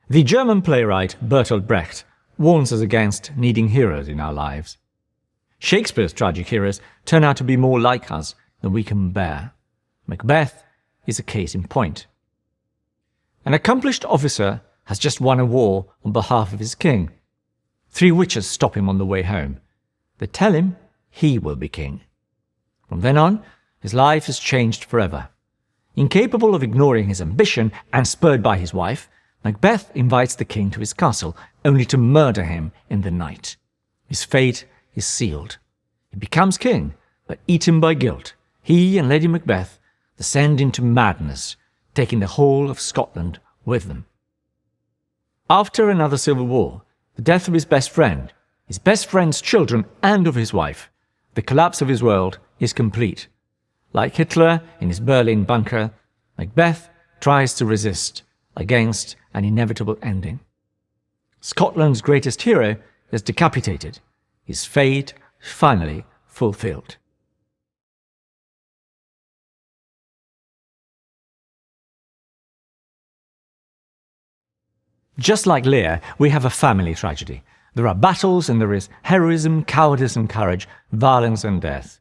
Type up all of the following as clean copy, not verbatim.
The German playwright Bertolt Brecht warns us against needing heroes in our lives. Shakespeare's tragic heroes turn out to be more like us than we can bear. Macbeth is a case in point. An accomplished officer has just won a war on behalf of his king. 3 witches stop him on the way home. They tell him he will be king. From then on, his life is changed forever. Incapable of ignoring his ambition and spurred by his wife, Macbeth invites the king to his castle, only to murder him in the night. His fate is sealed. He becomes king, but eaten by guilt. He and Lady Macbeth descend into madness, taking the whole of Scotland with them. After another civil war, the death of his best friend's children, and of his wife, the collapse of his world is complete. Like Hitler in his Berlin bunker, Macbeth tries to resist against an inevitable ending. Scotland's greatest hero is decapitated, his fate finally fulfilled. Just like Lear, we have a family tragedy. There are battles and there is heroism, cowardice and courage, violence and death.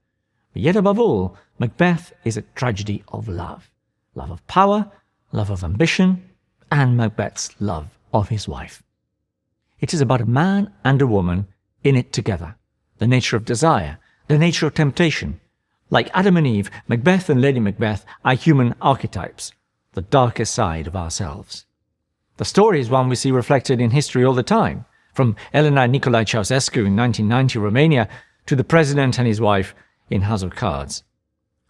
But yet above all, Macbeth is a tragedy of love. Love of power, love of ambition, and Macbeth's love of his wife. It is about a man and a woman in it together. The nature of desire, the nature of temptation. Like Adam and Eve, Macbeth and Lady Macbeth are human archetypes, the darkest side of ourselves. The story is one we see reflected in history all the time, from Elena Nicolae Ceausescu in 1990 Romania to the president and his wife in House of Cards.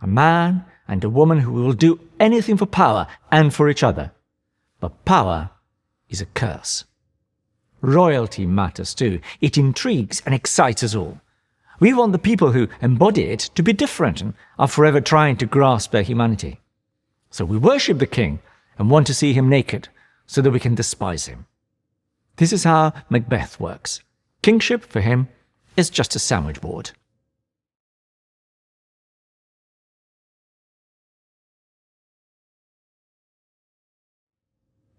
A man and a woman who will do anything for power and for each other. But power is a curse. Royalty matters too. It intrigues and excites us all. We want the people who embody it to be different and are forever trying to grasp their humanity. So we worship the king and want to see him naked, so that we can despise him. This is how Macbeth works. Kingship, for him, is just a sandwich board.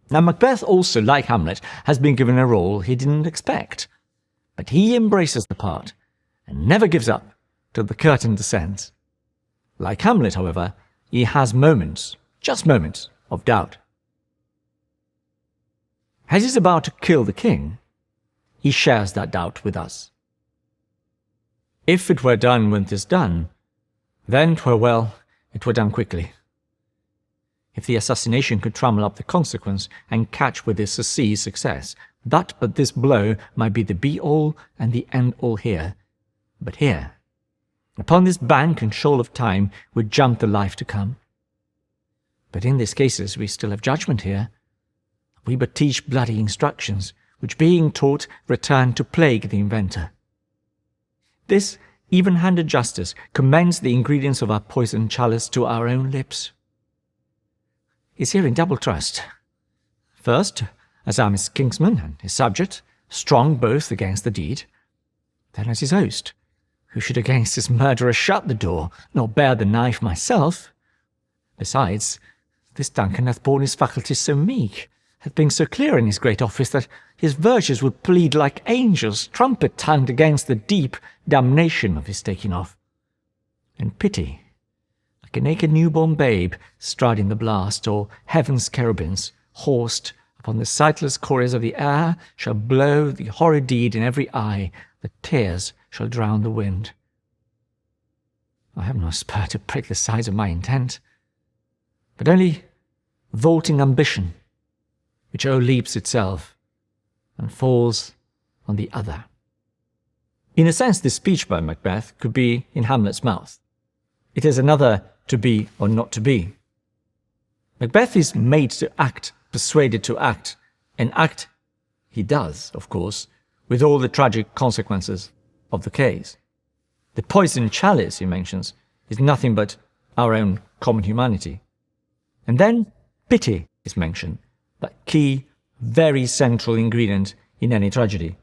Now Macbeth also, like Hamlet, has been given a role he didn't expect. But he embraces the part and never gives up till the curtain descends. Like Hamlet, however, he has moments, just moments, of doubt. As he's about to kill the king, he shares that doubt with us. If it were done when 'tis done, then 'twere well, it were done quickly. If the assassination could trammel up the consequence and catch with this a seized success, that but this blow might be the be-all and the end-all here. But here, upon this bank and shoal of time, would jump the life to come. But in these cases we still have judgment here. We but teach bloody instructions, which being taught return to plague the inventor. This even-handed justice commends the ingredients of our poisoned chalice to our own lips. Is here in double trust. First, as I'm his kinsman and his subject, strong both against the deed. Then as his host, who should against his murderer shut the door, nor bear the knife myself. Besides, this Duncan hath borne his faculties so meek, hath been so clear in his great office, that his virtues would plead like angels, trumpet-tongued against the deep damnation of his taking off. And pity, like a naked newborn babe striding the blast, or heaven's cherubims, horsed upon the sightless chorus of the air, shall blow the horrid deed in every eye, the tears shall drown the wind. I have no spur to prick the sides of my intent, but only vaulting ambition, which o'erleaps itself and falls on the other. In a sense, this speech by Macbeth could be in Hamlet's mouth. It is another to be or not to be. Macbeth is made to act, persuaded to act, and act he does, of course, with all the tragic consequences of the case. The poisoned chalice he mentions is nothing but our own common humanity. And then pity is mentioned, that key, very central ingredient in any tragedy.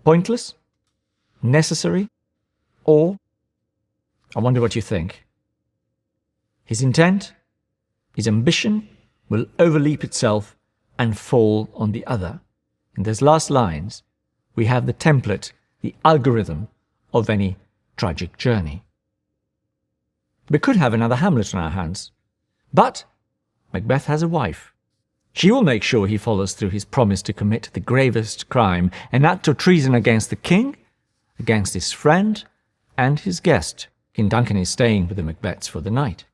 Pointless? Necessary? Or? I wonder what you think. His intent, his ambition, will overleap itself and fall on the other. In those last lines, we have the template, the algorithm of any tragic journey. We could have another Hamlet on our hands, but Macbeth has a wife. She will make sure he follows through his promise to commit the gravest crime, an act of treason against the king, against his friend, and his guest. King Duncan is staying with the Macbeths for the night.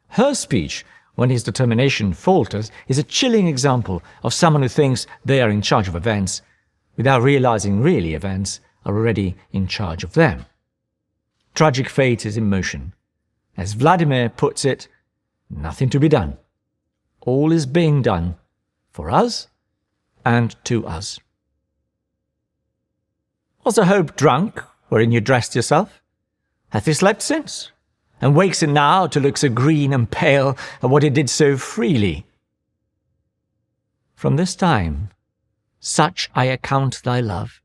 Her speech, when his determination falters, is a chilling example of someone who thinks they are in charge of events, without realizing really events are already in charge of them. Tragic fate is in motion. As Vladimir puts it, nothing to be done. All is being done for us and to us. Was the hope drunk wherein you dressed yourself? Hath he slept since, and wakes it now to look so green and pale at what he did so freely? From this time, such I account thy love,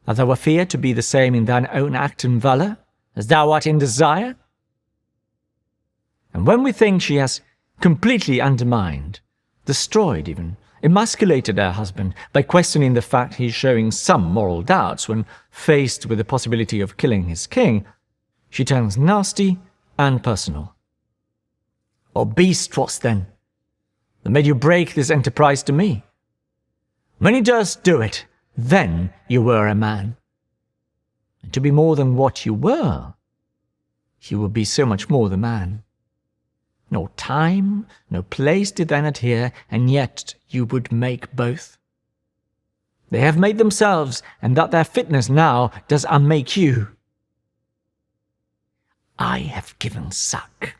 that thou wert feared to be the same in thine own act and valour, as thou art in desire? And when we think she has completely undermined, destroyed even, emasculated her husband by questioning the fact he is showing some moral doubts when faced with the possibility of killing his king, she turns nasty and personal. O beast 'twas then, that made you break this enterprise to me. When you durst do it, then you were a man. And to be more than what you were, you will be so much more the man. Nor time, no place did then adhere, and yet you would make both. They have made themselves, and that their fitness now does unmake you. I have given suck,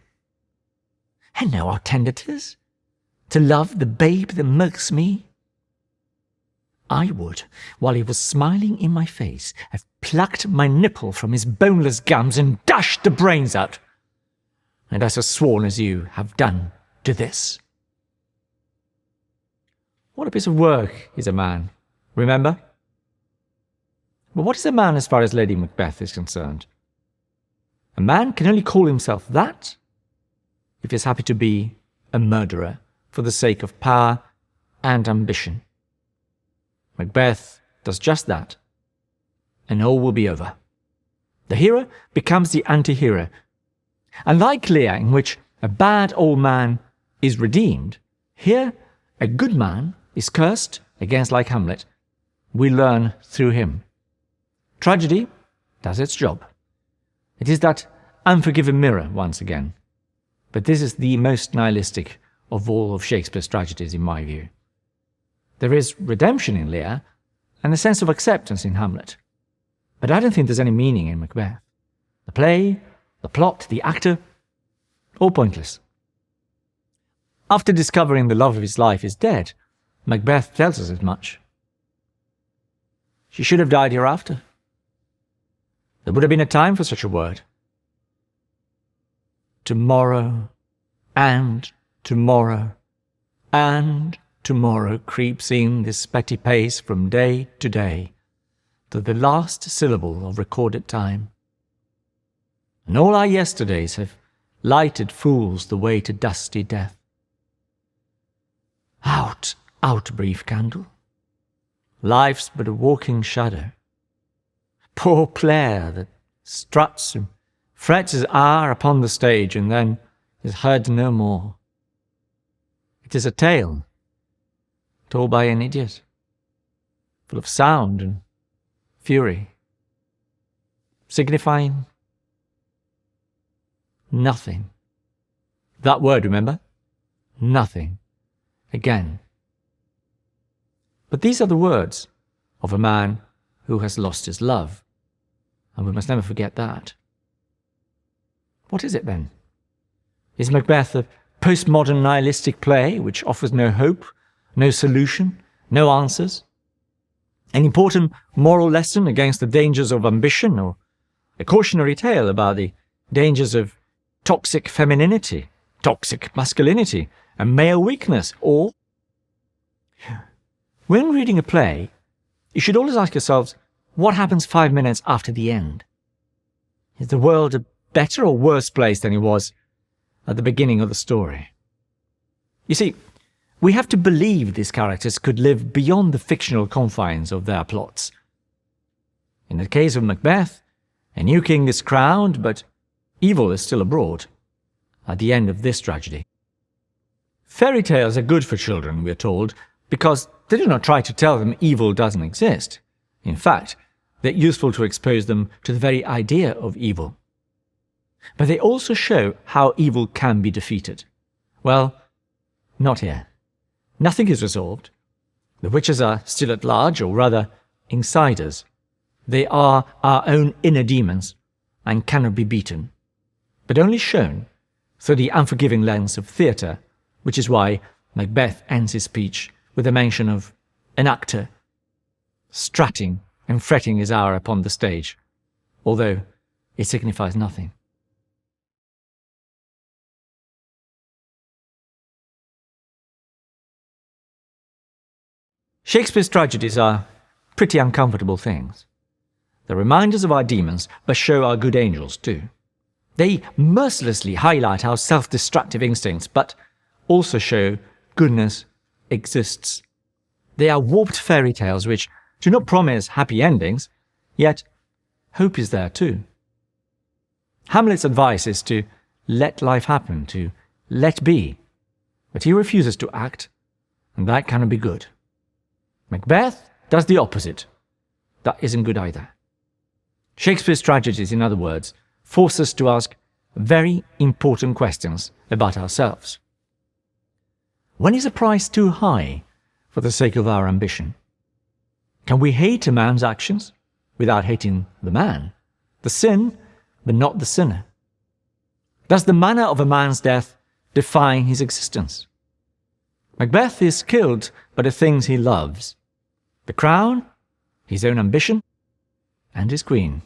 and know how tender 'tis to love the babe that milks me. I would, while he was smiling in my face, have plucked my nipple from his boneless gums and dashed the brains out, and as sworn as you have done to this. What a piece of work is a man, remember? But what is a man as far as Lady Macbeth is concerned? A man can only call himself that if he is happy to be a murderer for the sake of power and ambition. Macbeth does just that, and all will be over. The hero becomes the anti-hero. And like Lear, in which a bad old man is redeemed, here a good man is cursed against, like Hamlet. We learn through him. Tragedy does its job. It is that unforgiving mirror once again. But this is the most nihilistic of all of Shakespeare's tragedies, in my view. There is redemption in Lear and a sense of acceptance in Hamlet. But I don't think there's any meaning in Macbeth. The play, the plot, the actor, all pointless. After discovering the love of his life is dead, Macbeth tells us as much. She should have died hereafter. There would have been a time for such a word. Tomorrow, and tomorrow, and tomorrow creeps in this petty pace from day to day, to the last syllable of recorded time. And all our yesterdays have lighted fools the way to dusty death. Out, out, brief candle. Life's but a walking shadow. Poor player that struts and frets his hour upon the stage and then is heard no more. It is a tale told by an idiot, full of sound and fury, signifying nothing. That word, remember? Nothing. Again. But these are the words of a man who has lost his love, and we must never forget that. What is it then? Is Macbeth a postmodern nihilistic play which offers no hope, no solution, no answers? An important moral lesson against the dangers of ambition, or a cautionary tale about the dangers of toxic femininity, toxic masculinity, and male weakness? Or, when reading a play, you should always ask yourselves, what happens 5 minutes after the end? Is the world a better or worse place than it was at the beginning of the story? You see, We have to believe these characters could live beyond the fictional confines of their plots. In the case of Macbeth, a new king is crowned, but evil is still abroad at the end of this tragedy. Fairy tales are good for children, we are told, because they do not try to tell them evil doesn't exist. In fact, they're useful to expose them to the very idea of evil. But they also show how evil can be defeated. Well, not here. Nothing is resolved. The witches are still at large, or rather, inside us. They are our own inner demons and cannot be beaten, but only shown through the unforgiving lens of theatre, which is why Macbeth ends his speech with a mention of an actor strutting and fretting his hour upon the stage, although it signifies nothing. Shakespeare's tragedies are pretty uncomfortable things. They're reminders of our demons, but show our good angels too. They mercilessly highlight our self-destructive instincts, but also show goodness exists. They are warped fairy tales which do not promise happy endings, yet hope is there too. Hamlet's advice is to let life happen, to let be, but he refuses to act, and that cannot be good. Macbeth does the opposite. That isn't good either. Shakespeare's tragedies, in other words, force us to ask very important questions about ourselves. When is a price too high for the sake of our ambition? Can we hate a man's actions without hating the man, the sin, but not the sinner? Does the manner of a man's death define his existence? Macbeth is killed by the things he loves: the crown, his own ambition, and his queen.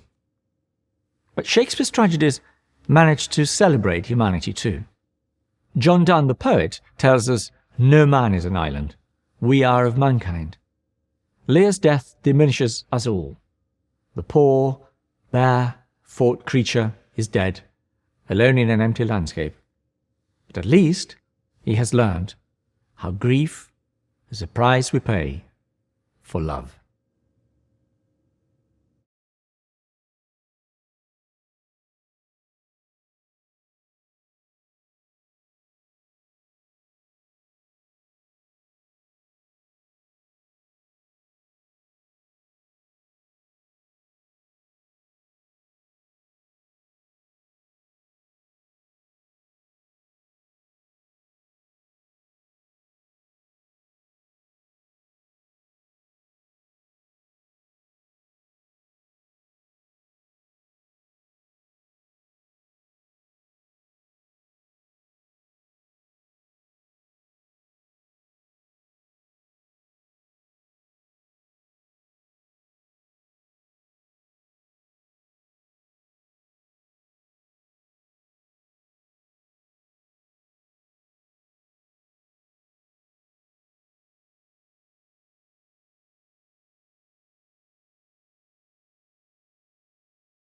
But Shakespeare's tragedies manage to celebrate humanity too. John Donne, the poet, tells us no man is an island. We are of mankind. Lear's death diminishes us all. The poor, bare, fought creature is dead, alone in an empty landscape. But at least he has learned how grief is a price we pay for love.